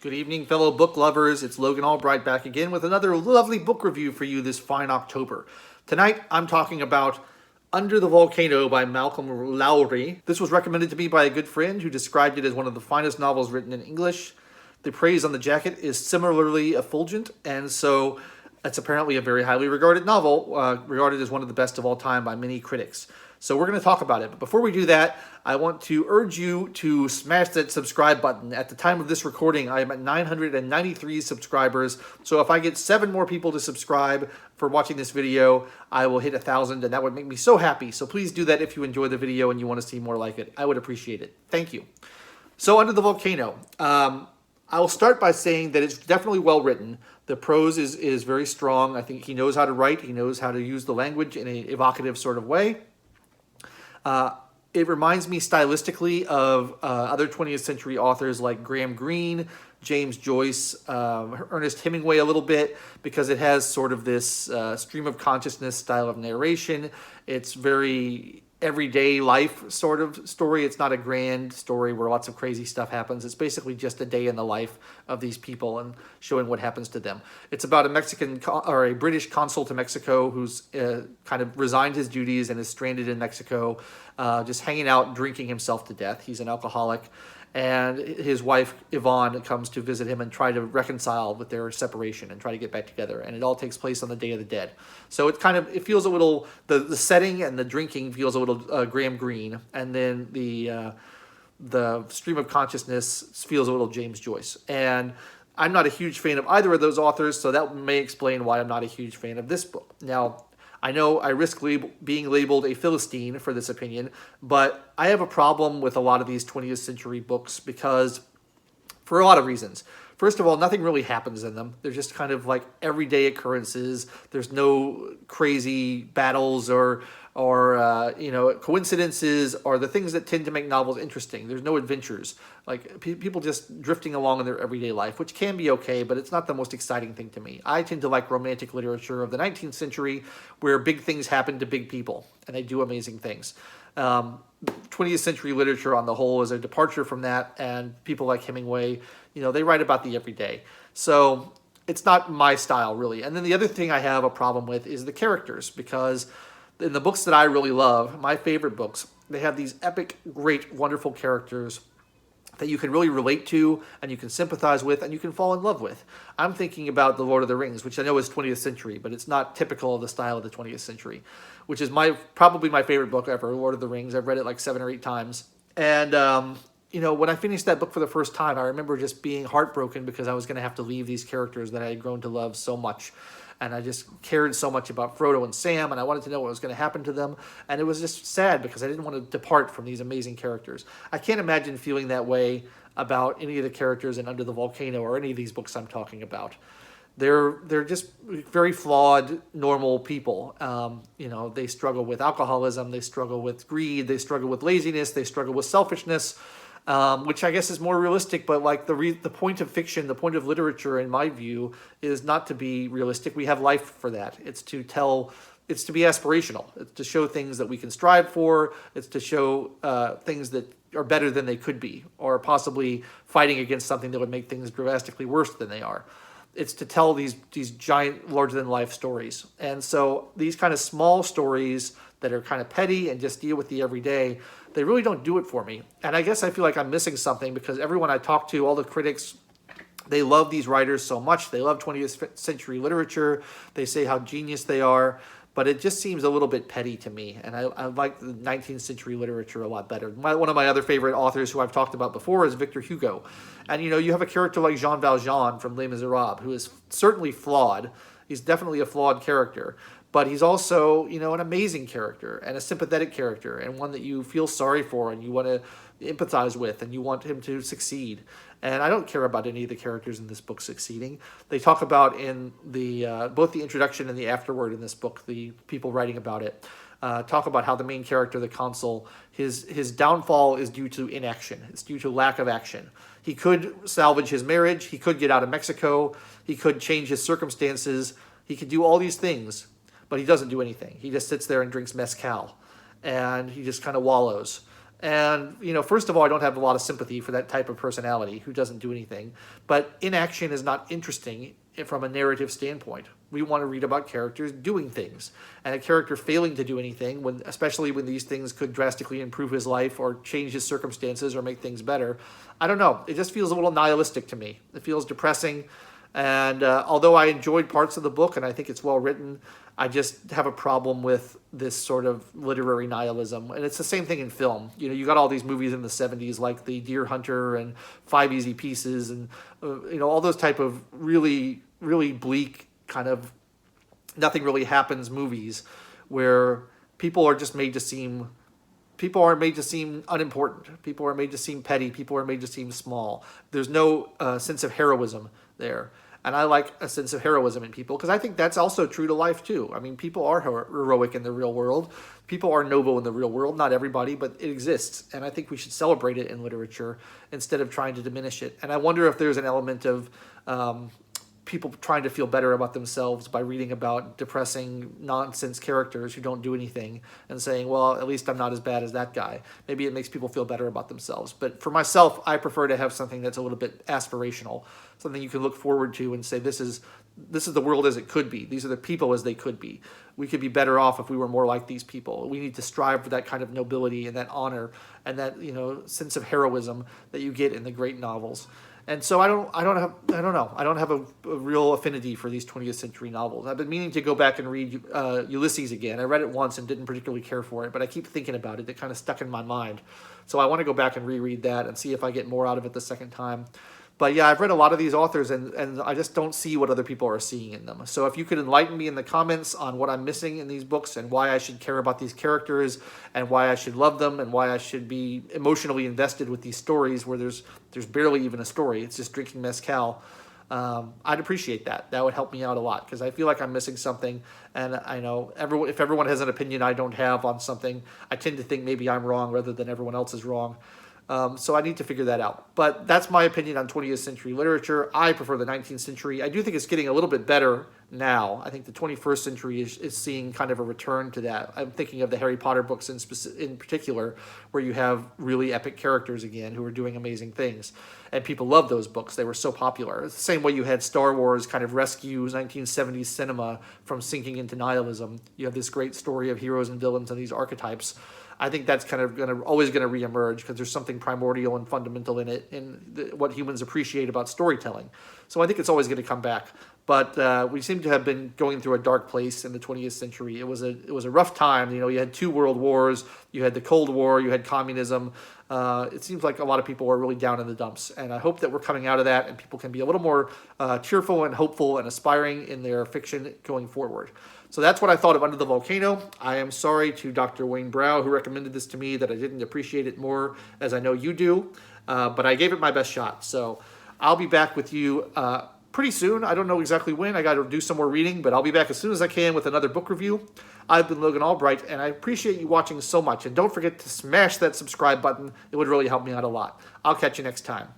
Good evening, fellow book lovers. It's Logan Albright back again with another lovely book review for you this fine October. Tonight, I'm talking about Under the Volcano by Malcolm Lowry. This was recommended to me by a good friend who described it as one of the finest novels written in English. The praise on the jacket is similarly effulgent, and so it's apparently a very highly regarded novel, regarded as one of the best of all time by many critics. So we're going to talk about it. But before we do that, I want to urge you to smash that subscribe button. At the time of this recording, I am at 993 subscribers. So if I get 7 more people to subscribe for watching this video, I will hit 1,000, and that would make me so happy. So please do that if you enjoy the video and you want to see more like it. I would appreciate it. Thank you. So Under the Volcano. I will start by saying that it's definitely well written. The prose is very strong. I think he knows how to write. He knows how to use the language in an evocative sort of way. It reminds me stylistically of other 20th century authors like Graham Greene, James Joyce, Ernest Hemingway a little bit, because it has sort of this stream of consciousness style of narration. It's very everyday life sort of story. It's not a grand story where lots of crazy stuff happens. It's basically just a day in the life of these people and showing what happens to them. It's about a Mexican or a British consul to Mexico who's kind of resigned his duties and is stranded in Mexico, just hanging out, drinking himself to death. He's an alcoholic. And his wife, Yvonne, comes to visit him and try to reconcile with their separation and try to get back together. And it all takes place on the Day of the Dead. So it feels a little, the setting and the drinking feels a little Graham Greene. And then the stream of consciousness feels a little James Joyce. And I'm not a huge fan of either of those authors, so that may explain why I'm not a huge fan of this book. Now, I know I risk being labeled a Philistine for this opinion, but I have a problem with a lot of these 20th century books because, for a lot of reasons. First of all, nothing really happens in them. They're just kind of like everyday occurrences. There's no crazy battles or coincidences or the things that tend to make novels interesting. There's no adventures. Like people just drifting along in their everyday life, which can be okay, but it's not the most exciting thing to me. I tend to like romantic literature of the 19th century where big things happen to big people and they do amazing things. 20th century literature on the whole is a departure from that, and people like Hemingway, they write about the everyday. So it's not my style, really. And then the other thing I have a problem with is the characters, because in the books that I really love, my favorite books, they have these epic, great, wonderful characters that you can really relate to and you can sympathize with and you can fall in love with. I'm thinking about The Lord of the Rings, which I know is 20th century, but it's not typical of the style of the 20th century, which is probably my favorite book ever, Lord of the Rings. I've read it like 7 or 8 times. And, when I finished that book for the first time, I remember just being heartbroken because I was going to have to leave these characters that I had grown to love so much. And I just cared so much about Frodo and Sam, and I wanted to know what was going to happen to them. And it was just sad because I didn't want to depart from these amazing characters. I can't imagine feeling that way about any of the characters in Under the Volcano or any of these books I'm talking about. They're just very flawed, normal people. They struggle with alcoholism, they struggle with greed, they struggle with laziness, they struggle with selfishness. Which I guess is more realistic, but like the point of fiction, the point of literature, in my view, is not to be realistic. We have life for that. It's to be aspirational. It's to show things that we can strive for. It's to show things that are better than they could be, or possibly fighting against something that would make things drastically worse than they are. It's to tell these giant, larger-than-life stories. And so these kind of small stories that are kind of petty and just deal with the everyday, they really don't do it for me. And I guess I feel like I'm missing something because everyone I talk to, all the critics, they love these writers so much. They love 20th century literature. They say how genius they are. But it just seems a little bit petty to me. And I like the 19th century literature a lot better. One of my other favorite authors who I've talked about before is Victor Hugo. And, you have a character like Jean Valjean from Les Miserables, who is certainly flawed. He's definitely a flawed character. But he's also, an amazing character and a sympathetic character and one that you feel sorry for and you want to empathize with and you want him to succeed. And I don't care about any of the characters in this book succeeding. They talk about in the both the introduction and the afterword in this book, the people writing about it, talk about how the main character, the consul, his downfall is due to inaction. It's due to lack of action. He could salvage his marriage. He could get out of Mexico. He could change his circumstances. He could do all these things. But he doesn't do anything. He just sits there and drinks mezcal. And he just kind of wallows. And, first of all, I don't have a lot of sympathy for that type of personality who doesn't do anything. But inaction is not interesting from a narrative standpoint. We want to read about characters doing things. And a character failing to do anything, especially when these things could drastically improve his life or change his circumstances or make things better, I don't know. It just feels a little nihilistic to me. It feels depressing. And although I enjoyed parts of the book and I think it's well written, I just have a problem with this sort of literary nihilism. And it's the same thing in film. You got all these movies in the 70s like The Deer Hunter and Five Easy Pieces and, all those type of really, really bleak kind of nothing really happens movies where people are just made to seem unimportant. People are made to seem petty. People are made to seem small. There's no sense of heroism there. And I like a sense of heroism in people because I think that's also true to life too. I mean, people are heroic in the real world. People are noble in the real world. Not everybody, but it exists. And I think we should celebrate it in literature instead of trying to diminish it. And I wonder if there's an element of people trying to feel better about themselves by reading about depressing nonsense characters who don't do anything and saying, well, at least I'm not as bad as that guy. Maybe it makes people feel better about themselves. But for myself, I prefer to have something that's a little bit aspirational, something you can look forward to and say, this is the world as it could be. These are the people as they could be. We could be better off if we were more like these people. We need to strive for that kind of nobility and that honor and that, sense of heroism that you get in the great novels. And so I don't have a real affinity for these 20th century novels. I've been meaning to go back and read Ulysses again. I read it once and didn't particularly care for it, but I keep thinking about it. It kind of stuck in my mind. So I want to go back and reread that and see if I get more out of it the second time. But yeah, I've read a lot of these authors and I just don't see what other people are seeing in them. So if you could enlighten me in the comments on what I'm missing in these books and why I should care about these characters and why I should love them and why I should be emotionally invested with these stories where there's barely even a story. It's just drinking mezcal. I'd appreciate that. That would help me out a lot because I feel like I'm missing something. And I know if everyone has an opinion I don't have on something, I tend to think maybe I'm wrong rather than everyone else is wrong. So I need to figure that out. But that's my opinion on 20th century literature. I prefer the 19th century. I do think it's getting a little bit better now. I think the 21st century is seeing kind of a return to that. I'm thinking of the Harry Potter books in particular, where you have really epic characters again who are doing amazing things. And people love those books. They were so popular. It's the same way you had Star Wars kind of rescue 1970s cinema from sinking into nihilism. You have this great story of heroes and villains and these archetypes. I think that's kind of always going to reemerge because there's something primordial and fundamental in it, in what humans appreciate about storytelling. So I think it's always going to come back. But we seem to have been going through a dark place in the 20th century. It was a rough time. You had 2 world wars, you had the Cold War, you had communism. It seems like a lot of people are really down in the dumps. And I hope that we're coming out of that and people can be a little more cheerful and hopeful and aspiring in their fiction going forward. So that's what I thought of Under the Volcano. I am sorry to Dr. Wayne Brow, who recommended this to me, that I didn't appreciate it more as I know you do. But I gave it my best shot. So I'll be back with you pretty soon. I don't know exactly when. I got to do some more reading, but I'll be back as soon as I can with another book review. I've been Logan Albright, and I appreciate you watching so much. And don't forget to smash that subscribe button. It would really help me out a lot. I'll catch you next time.